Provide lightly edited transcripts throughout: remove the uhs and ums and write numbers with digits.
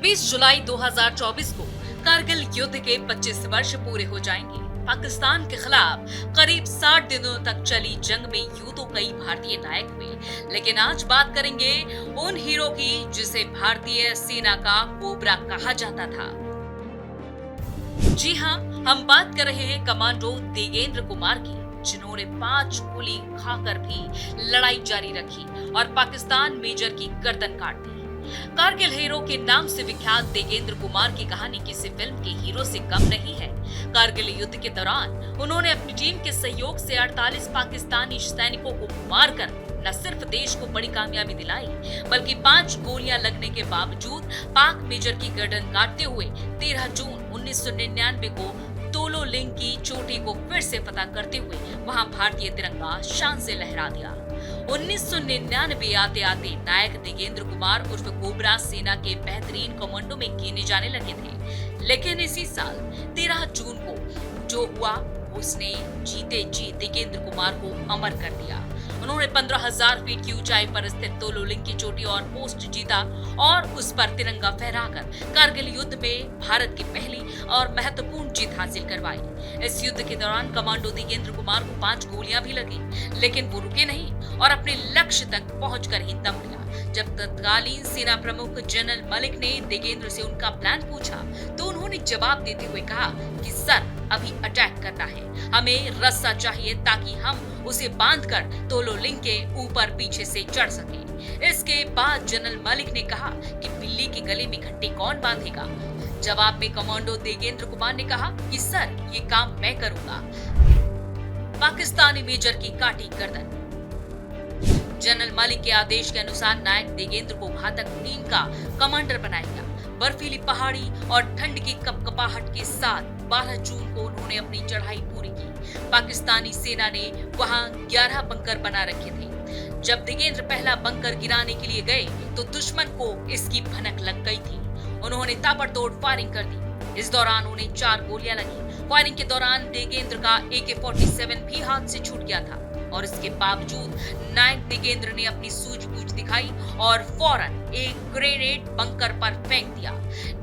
26 जुलाई 2024 को कारगिल युद्ध के 25 वर्ष पूरे हो जाएंगे। पाकिस्तान के खिलाफ करीब 60 दिनों तक चली जंग में यूं तो कई भारतीय नायक हुए, लेकिन आज बात करेंगे उन हीरो की जिसे भारतीय सेना का कोबरा कहा जाता था। जी हाँ, हम बात कर रहे हैं कमांडो देगेंद्र कुमार की, जिन्होंने 5 गोली खाकर भी लड़ाई जारी रखी और पाकिस्तान मेजर की गर्दन काट दी। कारगिल हीरो के नाम से विख्यात देगेंद्र कुमार की कहानी किसी फिल्म के हीरो से कम नहीं है। कारगिल युद्ध के दौरान उन्होंने अपनी टीम के सहयोग से 48 पाकिस्तानी सैनिकों को मारकर न सिर्फ देश को बड़ी कामयाबी दिलाई, बल्कि 5 गोलियां लगने के बावजूद पाक मेजर की गर्दन काटते हुए 13 जून 1999 को तोलो लिंग की चोटी को फिर से फतह करते हुए वहां भारतीय तिरंगा शान से लहरा दिया। 1999 आते आते नायक देगेंद्र कुमार उर्फ कोबरा सेना के बेहतरीन कमांडो में गिने जाने लगे थे, लेकिन इसी साल 13 जून को जो हुआ उसने जीते जी देगेंद्र कुमार को अमर कर दिया। उन्होंने 15,000 फीट की ऊंचाई पर स्थित तोलो लिंग की चोटी और पोस्ट जीता और उस पर तिरंगा फहराकर कारगिल युद्ध में भारत की पहली और महत्वपूर्ण जीत हासिल करवाई। इस युद्ध के दौरान कमांडो देगेंद्र कुमार को 5 गोलियां भी लगी, लेकिन वो रुके नहीं और अपने लक्ष्य तक पहुंचकर ही दम लिया। जब तत्कालीन सेना प्रमुख जनरल मलिक ने देगेंद्र से उनका प्लान पूछा, तो उन्होंने जवाब देते हुए कहा कि सर, अभी अटैक करना है, हमें रस्सा चाहिए ताकि हम उसे बांधकर तोलो लिंग के ऊपर पीछे से चढ़ सके। इसके बाद जनरल मलिक ने कहा कि बिल्ली के गले में घंटी कौन बांधेगा। जवाब में कमांडो देगेंद्र कुमार ने कहा कि सर, ये काम मैं करूंगा। पाकिस्तानी मेजर की काटी गर्दन। जनरल मलिक के आदेश के अनुसार नायक देगेंद्र को घातक टीम का कमांडर बनाया गया। बर्फीली पहाड़ी और ठंड की कपकपाहट के साथ 12 जून को उन्होंने अपनी चढ़ाई पूरी की। पाकिस्तानी सेना ने वहां 11 बंकर बना रखे थे। जब देगेंद्र पहला बंकर गिराने के लिए गए तो दुश्मन को इसकी भनक लग गई थी। उन्होंने ताबड़तोड़ फायरिंग कर दी। इस दौरान उन्हें 4 गोलियां लगी। फायरिंग के दौरान देगेंद्र का AK-47 भी हाथ से छूट गया था और इसके बावजूद नायक देगेंद्र ने अपनी सूझबूझ दिखाई और फौरन एक ग्रेनेड बंकर पर फेंक दिया।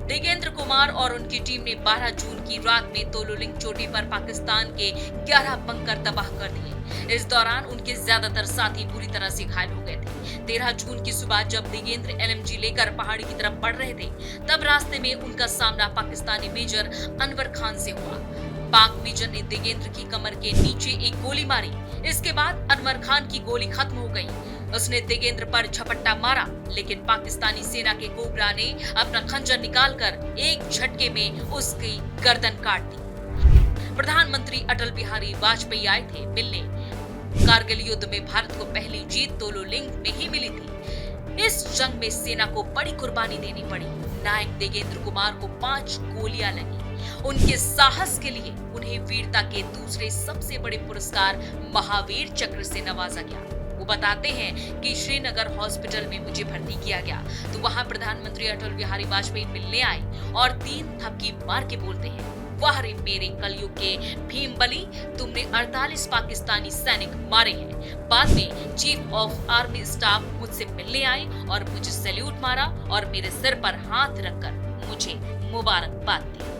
देगेंद्र कुमार और उनकी टीम ने 12 जून की रात में तोलो लिंग चोटी पर पाकिस्तान के 11 बंकर तबाह कर दिए। इस दौरान उनके ज्यादातर साथी बुरी तरह से घायल हो गए थे। 13 जून की सुबह जब देगेंद्र LMG लेकर पहाड़ी की तरफ बढ़ रहे थे, तब रास्ते में उनका सामना पाकिस्तानी मेजर अनवर खान से हुआ। पाक मेजर ने देगेंद्र की कमर के नीचे एक गोली मारी। इसके बाद अनवर खान की गोली खत्म हो गई। उसने देगेंद्र पर झपट्टा मारा, लेकिन पाकिस्तानी सेना के कोबरा ने अपना खंजर निकालकर एक झटके में उसकी गर्दन काट दी। प्रधानमंत्री अटल बिहारी वाजपेयी आए थे मिलने। कारगिल युद्ध में भारत को पहली जीत तोलो लिंग में ही मिली थी। इस जंग में सेना को बड़ी कुर्बानी देनी पड़ी। नायक देगेंद्र कुमार को 5 गोलियां लगी। उनके साहस के लिए उन्हें वीरता के दूसरे सबसे बड़े पुरस्कार महावीर चक्र से नवाजा गया। वो बताते हैं कि श्रीनगर हॉस्पिटल में मुझे भर्ती किया गया तो वहां प्रधानमंत्री अटल बिहारी वाजपेयी मिलने आए और 3 थपकी मार के बोलते हैं, वाह रे मेरे कलयुग के भीम बली, तुमने 48 पाकिस्तानी सैनिक मारे हैं। बाद में चीफ ऑफ आर्मी स्टाफ मुझसे मिलने आए और मुझे सैल्यूट मारा और मेरे सिर पर हाथ रखकर मुझे मुबारकबाद दी।